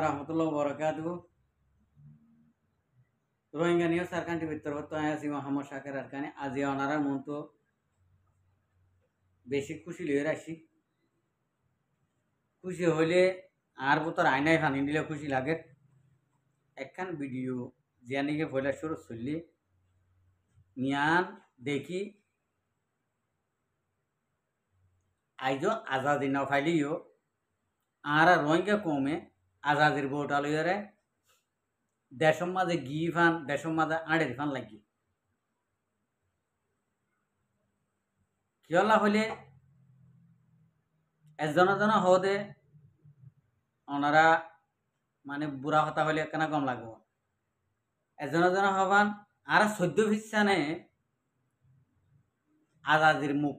warahmatullahi wabarakatuh. Rohingya নিয়ে সরকার টিভির তরফ আছি মোহাম্মদ শাকের আরকানি আজি ওনারা মন তো বেশি খুশি লইয়ে রাখছি। খুশি হইলে আর বোতর আয়নায় ফানি দিলে খুশি লাগে। একখান ভিডিও জিয়ানিকে পয়লা শুরু চললি নিয়ান দেখি আইজো আজাদি না ফাইলিও আর রোহিঙ্গা কমে আজাদির বউটা লইয়ারে দেশের মাঝে গি ফান দেশের মাঝে আড়ের ফান লাগি কিয়লা হইলে এজন হদে ওনারা মানে বুড়া হতা হইলে কেনা কম লাগবো এজন হবান আর 14 ফিসানে আজাদির মুখ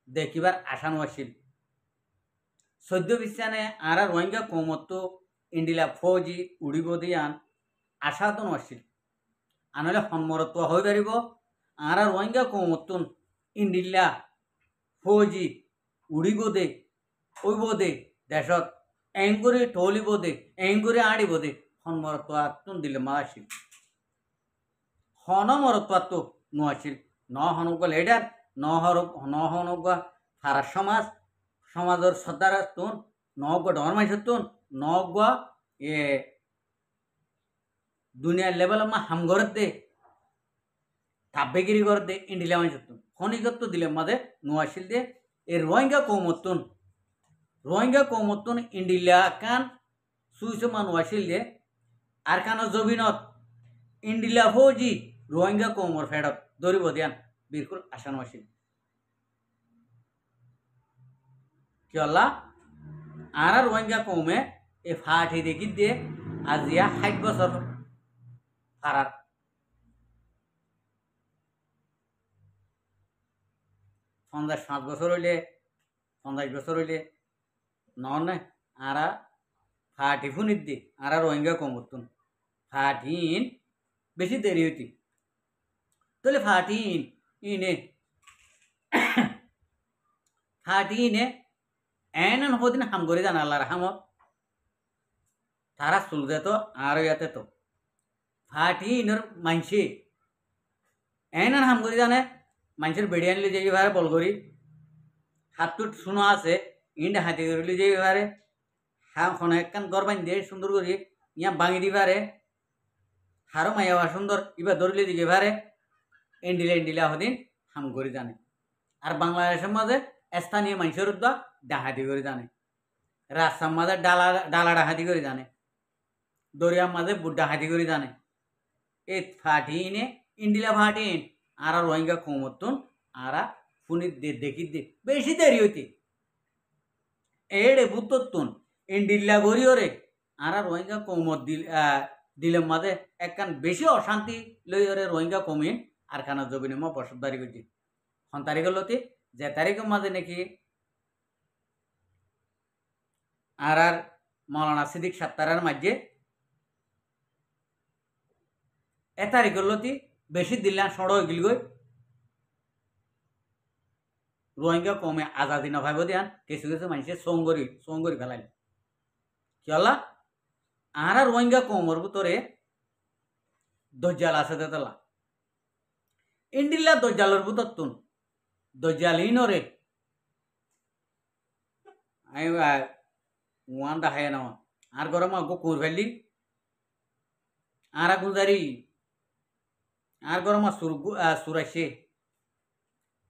দেখিবার আশানো আসিল 14 ফিসানে আর রোহিঙ্গা কমতো ইন্ডিলা ফৌজি উড়িব দিয়ান আশা তো নছিল আনলে সন্মরত্ব হয়ে পারিব আর রোহিঙ্গা কমতুন ইন্ডিলা ফৌজি উড়িব দে ওইব দে দেশত এঙ্গুরি টলিব দে এঙ্গুরি আড়িব দে সন্মরত্ব আতুন দিলে মা আসিল হনমরত্ব তো নোয়াছিল ন হনুক লিডার ন হনুক সারা সমাজের সর্দার তুন নগ ডর মাইছ তুন নগ এ দুনিয়ার লেভেল মা হাম ঘর দে তাব্বেগিরি ঘর দে ইন্ডিলা মাইছ তুন খনিগত দিলে মাঝে নোয়াছিল দে এ রোহিঙ্গা কৌমতুন ইন্ডিলা কান সুইস মান ওয়াছিল দে আর কান জবিনত ইন্ডিলা ফৌজি রোহিঙ্গা কৌমর ফেডত দরিব দিয়ান বিলকুল আসান ওয়াছিল কিয়লা আর রোহিঙ্গা কৌমে এ ফাটি দেখি দিয়ে আজিয়া 60 বছর ফারার 57 বছর হইলে 50 বছর হইলে নয় আর ফাটি ফুনিত দি আর রোহিঙ্গা কমতুন ফাটিন বেশি দেরি হইতি তাহলে ফাটিনে এন হদিন হাম করে জানা আল্লাহর হামত তারা চুলতে তো আর ইয়াতে তো ফাটিনের মানসি এন হাম করে জানে মানুষের বেড়ি আনলে যে এবারে বল করি হাতটুট শুনো আছে ইন্ড হাতি করলে যে এবারে হ্যাঁ কোনো একখান গড় বান দিয়ে সুন্দর করি ইয়া ভাঙি দিবারে হারো মাইয়া সুন্দর এবার ধরলে দিকে এবারে এন্ডিলা হদিন হাম করে জানে আর বাংলাদেশের মাঝে স্থানীয় মানুষের উদ্যোগ ডাহাতি করে জানে রাস্তার মাঝে ডালা ডাহাতি করে জানে দরিয়ার মাঝে বুট ডাহাতি করে জানে এ ফাটিনে ইন্ডিলা ফাটিন আর রোহিঙ্গা কমতুন আর ফুনি দেখি দে বেশি দেরি হইতে এড়ে বুততুন ইন্ডিলা গড়িওরে আর রোহিঙ্গা কমত দিলের মাঝে একখান বেশি অশান্তি লইরে রোহিঙ্গা কমিন আর খানা জবিনে মা বসতবাড়ি করছি হন তারিখের লতি যে তারিখের মাঝে নাকি আর মৌলানা সিদ্দিক সাত্তারের মাঝে এ তারিখের লতি বেশি দিল্লান সড় হয়ে গিল গই রোহিঙ্গা কমে আজাদি না ভাইব দিয়ান কিছু মানুষের সঙ্গরি ফেলাইল কি হলা আর রোহিঙ্গা কমর ভিতরে দজ্জাল আছে তেতলা ইন্ডিল্লা দজ্জালের ভিতর তুন দজ্জালিনরে ওয়ান ডাহাই না আর গরম গো কুর ফেললি আর গুজারি আর গরম সুরাইছে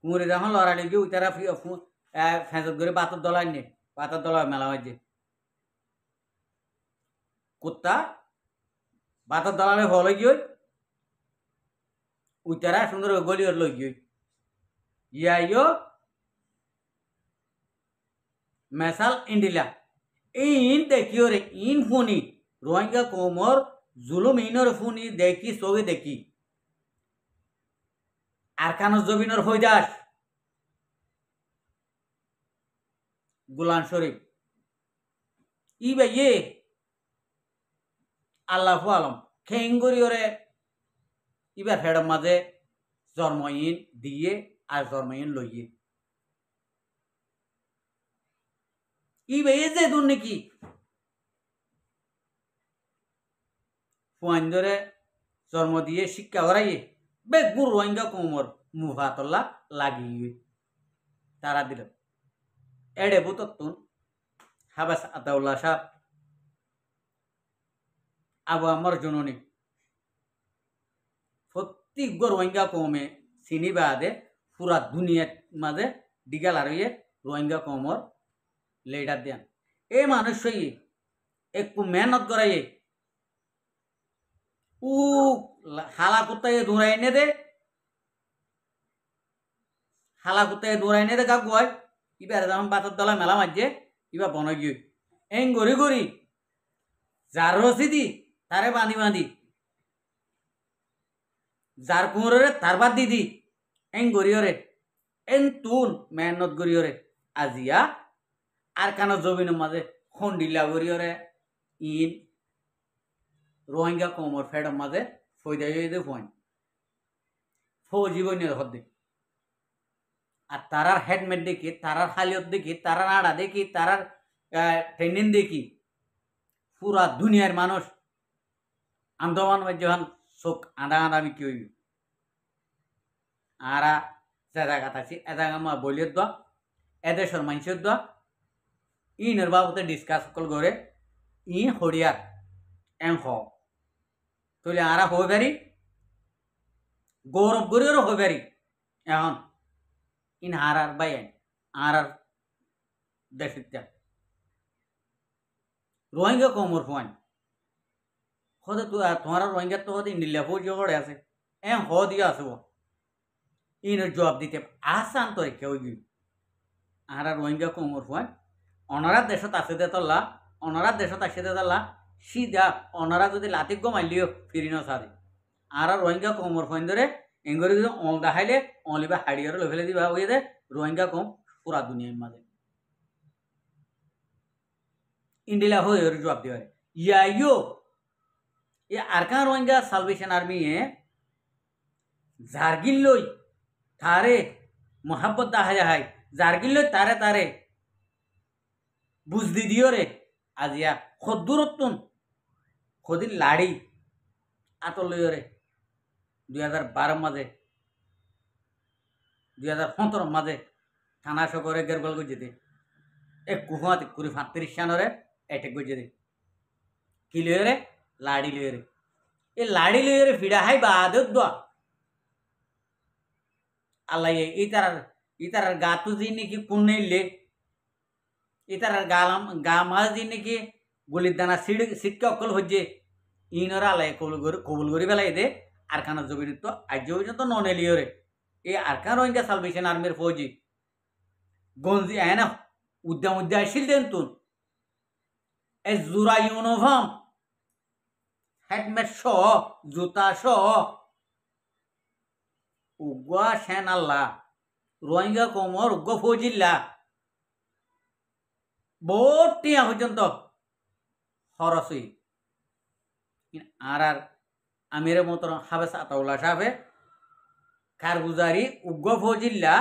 কুঁড়ে যখন লড়াই গিয়ে তারা ফেঁচত করে বাতর দলাই নে বাতর দলা মেলা হয়েছে কুত্তা বাতর দলালে হল গিয়ে উইতারা সুন্দর গলিয়র লই গিয়ে ইয়াইও মেসাল ইন্ডিলা ইন দেখিও রে ইন ফুনি রোহিঙ্গা কোমর জুলুম ইনর ফুনি দেখি সবে দেখি আর কানো জবিনর হইদাস গুলান শরীফ ই ভাইয়ে আল্লাহু আলম খেঙ্গুরিওরে ইবার ফেডর মাঝে জন্মইন দিয়ে আর জন্মইন লইয়ে ই ভাইয়ে যে দুন নাকি ফুয়াইন ধরে জন্ম দিয়ে শিক্ষা করাইয়ে বেগুর রোহিঙ্গা কোমর মুফাতল্লা লাগিয়ে তারা দিল এড়ে বুতত্তুন হাবাস আতাউল্লাহ সাহ আবু আমার জননী প্রত্যেক রোহিঙ্গা কমে চিনি বাদে পুরা দুনিয়ার মাঝে ডিগাল আর রোহিঙ্গা কমর লেডার দেন এই মানুষ একটু মেহনত করাইয়ে উ হালা কুত্তায় দৌড়াই এনে দে হালা কুত্তায় দৌড়াই এনে দে কাকু হয় এবার যেমন বাতার দলা মেলা মারছে এবার বনে গিয়ে এং গড়ি গড়ি যার রসিদি তারে বাঁধি বাঁধি যার কুমোরে তার বাদ দিদি এং গড়িয়রে এন তুন মেহনত গড়িয়রে আজিয়া আর কান জমিনের মাঝে খন্ডিলা গড়িয়রে ইন রোহিঙ্গা কোমর ফেডর মাঝে ফৈদে ফোন ফৌজীবনী হদ্দে আর তারার হেডমেট দেখি তারার হালিয়ত দেখি তারার আড়া দেখি তারার ট্রেনিং দেখি পুরা দুনিয়ার মানুষ আন্দোলন যখন চোখ আঁদা আঁদা আমি কি হইব আরা যে জায়গাত আছি এ জায়গা আমার বলিয়ে দোয়া এদেশের মানুষের দোয়া ইনের বাবুতে ডিসকাস কল করে ই হরিয়ার এং হ তাহলে আরা হয়ে পারি গৌরব গরিয়েরও হয়ে পারি এখন ইন হারার বাইন আর দেশিত্যা রোহিঙ্গা কমর ফোন হতে তোমার রোহিঙ্গা তো হতে ইন্ডিয়া ফৌজ করে আছে হ দিয়ে আসব ইনের জবাব দিতে আসান তো রেখে ওই আর রোহিঙ্গা কমর ফোন অনারা দেশত আছে দে তল্লা অনারা দেশত আসে দে তল্লা সিধা অনারা যদি লাতিক মারলিও ফিরি ন সারে আর রোহিঙ্গা কমর ফোন ধরে এঙ্গরে যদি অল দেখাইলে অলিবা হাড়িয়ারও লেভেলে দিবা হয়ে দে রোহিঙ্গা কম পুরা দুনিয়ার মাঝে ইন্ডিয়া হয়ে জবাব দিয়ে ইয়াইও এ আরকান রোহিঙ্গা সালভেশন আর্মি জার্গিল লই তারে মোহাব্বত দেখা যায় জার্গিল লই তারে তারে বুঝ দি দিও রে আজিয়া খদ্দুরত্তন খদির লাড়ি আতর লইও রে 2012 মাঝে 2015 মাঝে থানা সকরে গেরগল গজিতে এক কুহুয়াতে 35 সানরে এটেক গজিতে কি লইও রে লাড়ি লইও রে এ লাড়ি লইও রে ফিডা হাই বাদ দোয়া আল্লাহ ইতার গাতু দিন নাকি কুন্নেইলে ইতার গালাম গা মাছ দিন নাকি গুলির দানা সিটকে অকল হচ্ছে ইনরা আল্লাহ কবুল করি পেলাই দে আরকানা জমির তো আজ পর্যন্ত নন এলিও রে এই আরকান রোহিঙ্গা সালভেশন আর্মির ফৌজি গঞ্জি না উদ্যাম আসিল দেন তুন এ জুরা ইউনিফর্ম হেলমেট সহ জুতা সহ উগ্র সেন আল্লাহ রোহিঙ্গা কোমর উগ্র ফৌজিল্লা বহুত টিয়া পর্যন্ত খরচই আর আমির মতো হাবেস আতাউল্লাহ সাহেবে কারগুজারি উগ্র ফৌজিল্লা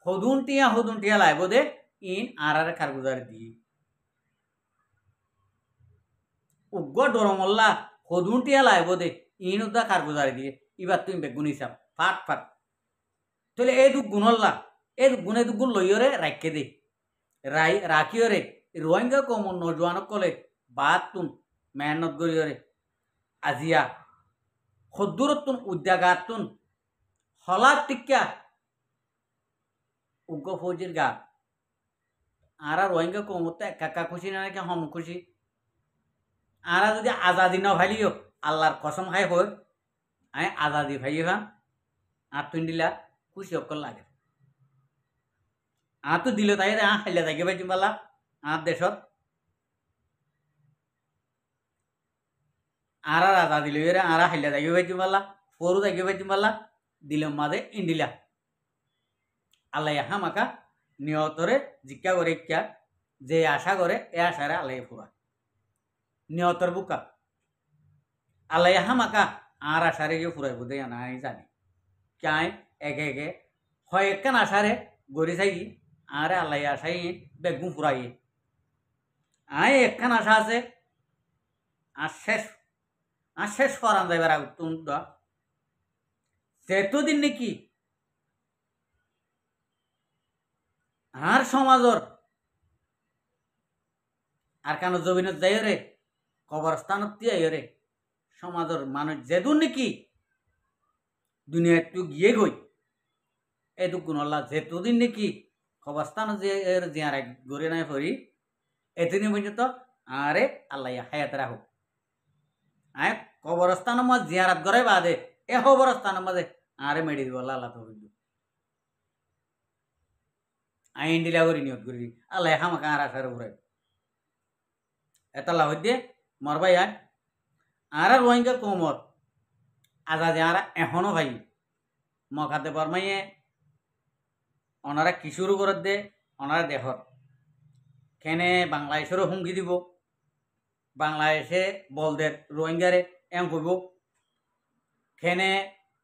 হদুন টিয়া লাইব দে ইন আর কারগুজারি দিয়ে উগ্র ডরমল্লা হদুন টিয়া লাইব দে ইন উদ্দা কারগুজারি দিয়ে এবার তুমি বেগুন হিসাব ফাট ফাট তাহলে এই দু গুণল্লা এই গুণ লইয়রে রাখকে দে রাখিয়রে রোহিঙ্গা কমন নজওয়ানক কলে বাদ তুন মেহনত করিয়রে আজিয়া খদ্দুরতুন উদ্যাগাতুন হলাত টিকা উগ্র ফৌজির গা আর রোহিঙ্গা কমতে একা খুশি না নাকি হম খুশি আর যদি আজাদি না ভাইলিও আল্লাহর কসম খাই হই আমি আজাদি ভাই ভান আর তুই দিলা খুশি অকল লাগে আর তো দিল তাই হাইলে থাকি পাইছি পালা আর দেশত আর আজাদি লই রে আর হাইলে থাকি পাইছি পালা ফরু থাকি পাইছি পালা দিলম মাঝে ইন্ডিলা আল্লাহ হামাকা নিয়তরে জিজ্ঞা করে ইচ্ছা যে আশা করে এ আশারে আল্লাহ পুরা নিয়তর বুকা আল্লাহ হামাকা আর আশারে গিয়ে ফুরাইব দে না জানি ক্যাই একে একে হয় একখান আশারে গড়ি চাই আরে আল্লাহ আশাই বেগুন ফুরাইয়ে আয় একখান আশা আছে আর শেষ আর শেষ করান যাইবার আগুন যেতদিন নাকি আর সমাজর আর কেন জমিনত যাই রে কবরস্থানত যাই রে সমাজর মানুষ যেদুন নাকি দুনিয়া একটু গিয়ে গই এই দুগুণ আল্লাহ যেতদিন নাকি কবরস্থান যে জিয়ারা গড়ে নাই পড়ি এতদিন পর্যন্ত আরে আল্লাহ হায়াত রাখো আয় কবরস্থানের মাঝে জিয়ারাত করে বাদে এ কবরস্থানের মাঝে আরে মেডি দিব আল্লাহ তো হইল আইন দিলা করি নিয়ত করি আল্লাহ হামাকা আর আসার উপরে এতলা হইতে মরবাই আয় আর রোহিঙ্গা কোমর আজা যে আর এখনো ভাই মখাতে বরমাইয়ে ওনারা কি শুরু করে দে ওনারা দেখর কেনে বাংলাদেশেরও হুমকি দিব বাংলাদেশে বলদের রোহিঙ্গারে এম করব কেনে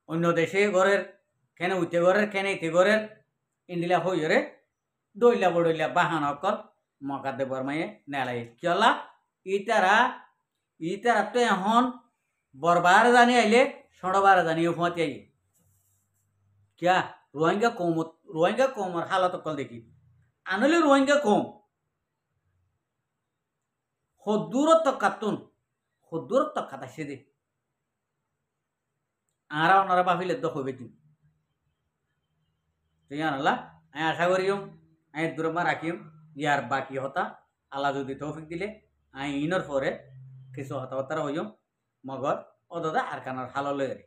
অন্য দেশে ঘরের কেনে উঠে ঘরের কেনে ইতে ঘরের ইন্দিলা হইরে দইলা বড়ইলা বাহান অকল মকাতে বরমাইয়ে নেলাই কিয়লা ইতারা তো এখন বরবার জানি আইলে সড়বার জানি উপমাতি আই কিয়া রোহিঙ্গা কমর হালত অকল দেখি আনলে রোহিঙ্গা কম হদ্দূরত্ব কাতুন হদ্দূরত্ব খাতাসে দে আরা ওনারা ভাবিলে তো হবে দিন ঠিক আল্লাহ আমি আশা করিম আমি দূরমা রাখিম ইয়ার বাকি হতা আল্লাহ যদি তৌফিক দিলে আমি ইনর পরে কিছু হতাবার্তা হইম মগর অদা আর কানার হালো লয়ে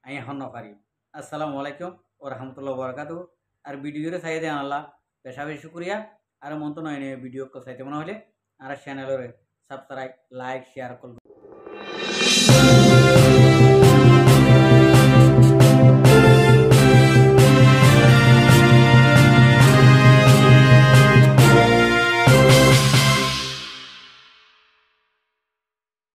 আমি এখন নপারিম আসসালামু আলাইকুম ও রহমতুল্লাহ বরকাত আর ভিডিওরে চাই দেন আল্লাহ বেশা বেশি শুক্রিয়া আর মন তো নয় ভিডিও চাইতে মনে হলে আর চ্যানেলের সাবস্ক্রাইব লাইক শেয়ার করব